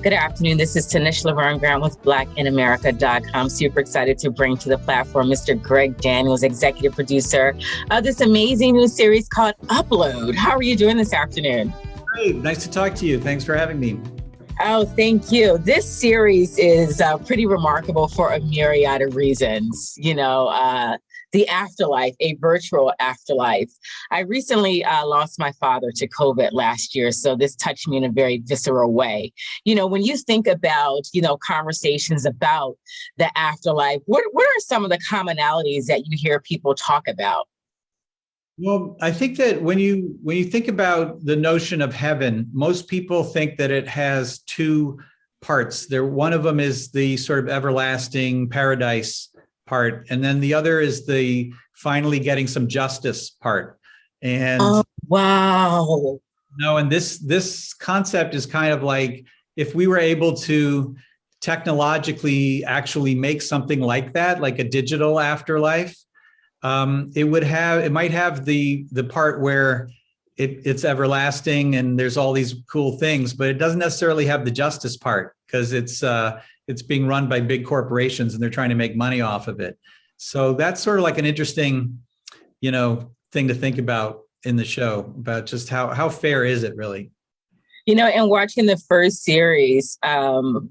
Good afternoon. This is Tanish Laverne Grant with blackinamerica.com. Super excited to bring to the platform Mr. Greg Daniels, executive producer of this amazing new series called Upload. How are you doing this afternoon? Great. Nice to talk to you. Thanks for having me. Oh, thank you. This series is pretty remarkable for a myriad of reasons. The afterlife, a virtual afterlife. I recently lost my father to COVID last year, so this touched me in a very visceral way. When you think about, conversations about the afterlife, what are some of the commonalities that you hear people talk about? Well, I think that when you think about the notion of heaven, most people think that it has two parts. One of them is the sort of everlasting paradise part, and then the other is the finally getting some justice part. And wow. And this concept is kind of like if we were able to technologically actually make something like that, like a digital afterlife. It might have the part where it's everlasting and there's all these cool things, but it doesn't necessarily have the justice part because it's being run by big corporations and they're trying to make money off of it. So that's sort of like an interesting, thing to think about in the show about just how fair is it really? And watching the first series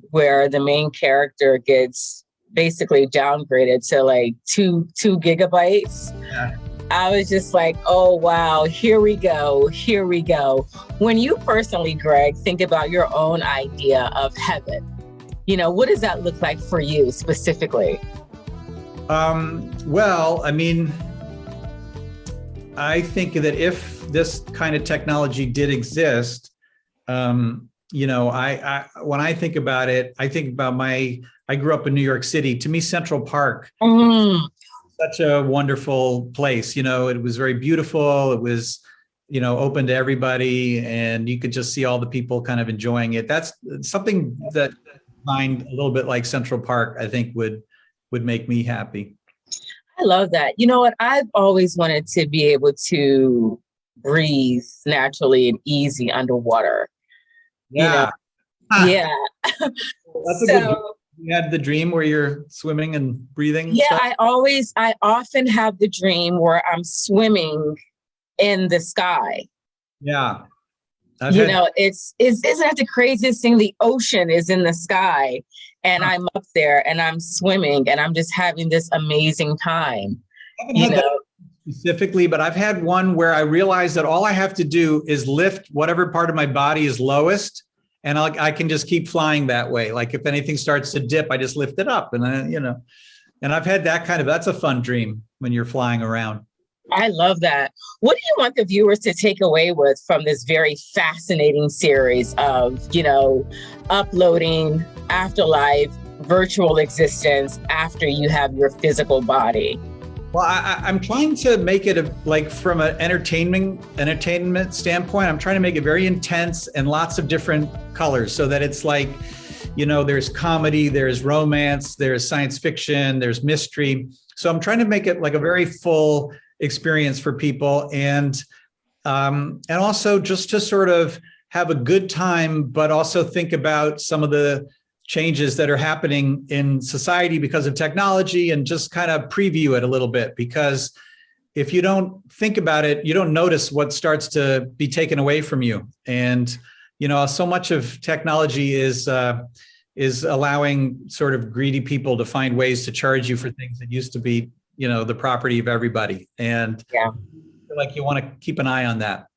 where the main character gets basically downgraded to like 2 gigabytes. Yeah. I was just like, oh, wow, here we go. When you personally, Greg, think about your own idea of heaven, what does that look like for you specifically? Well, I think that if this kind of technology did exist, I when I think about it, I think about I grew up in New York City. To me, Central Park, such a wonderful place. It was very beautiful. It was, open to everybody, and you could just see all the people kind of enjoying it. That's something that I find a little bit like Central Park, I think would make me happy. I love that. You know what? I've always wanted to be able to breathe naturally and easy underwater. Yeah. Yeah. That's a good. You had the dream where you're swimming and breathing? Yeah, stuff? I often have the dream where I'm swimming in the sky. Yeah. Isn't that the craziest thing? The ocean is in the sky and I'm up there and I'm swimming and I'm just having this amazing time. I haven't had that specifically, but I've had one where I realized that all I have to do is lift whatever part of my body is lowest. And I can just keep flying that way. Like if anything starts to dip, I just lift it up. And and I've had that's a fun dream when you're flying around. I love that. What do you want the viewers to take away with from this very fascinating series of, uploading, afterlife, virtual existence after you have your physical body? Well, I'm trying to make it from an entertainment standpoint. I'm trying to make it very intense and lots of different colors so that it's like, there's comedy, there's romance, there's science fiction, there's mystery. So I'm trying to make it like a very full experience for people and also just to sort of have a good time, but also think about some of the changes that are happening in society because of technology and just kind of preview it a little bit, because if you don't think about it, you don't notice what starts to be taken away from you. And, so much of technology is allowing sort of greedy people to find ways to charge you for things that used to be, the property of everybody. And yeah, I feel like you want to keep an eye on that.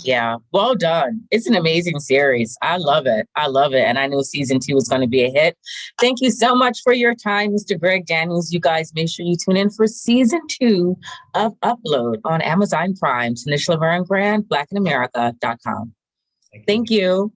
Yeah, well done. It's an amazing series. I love it. And I know season 2 is going to be a hit. Thank you so much for your time, Mr. Greg Daniels. You guys make sure you tune in for season 2 of Upload on Amazon Prime. Tanish Laverne Grant, blackinamerica.com. Thank you.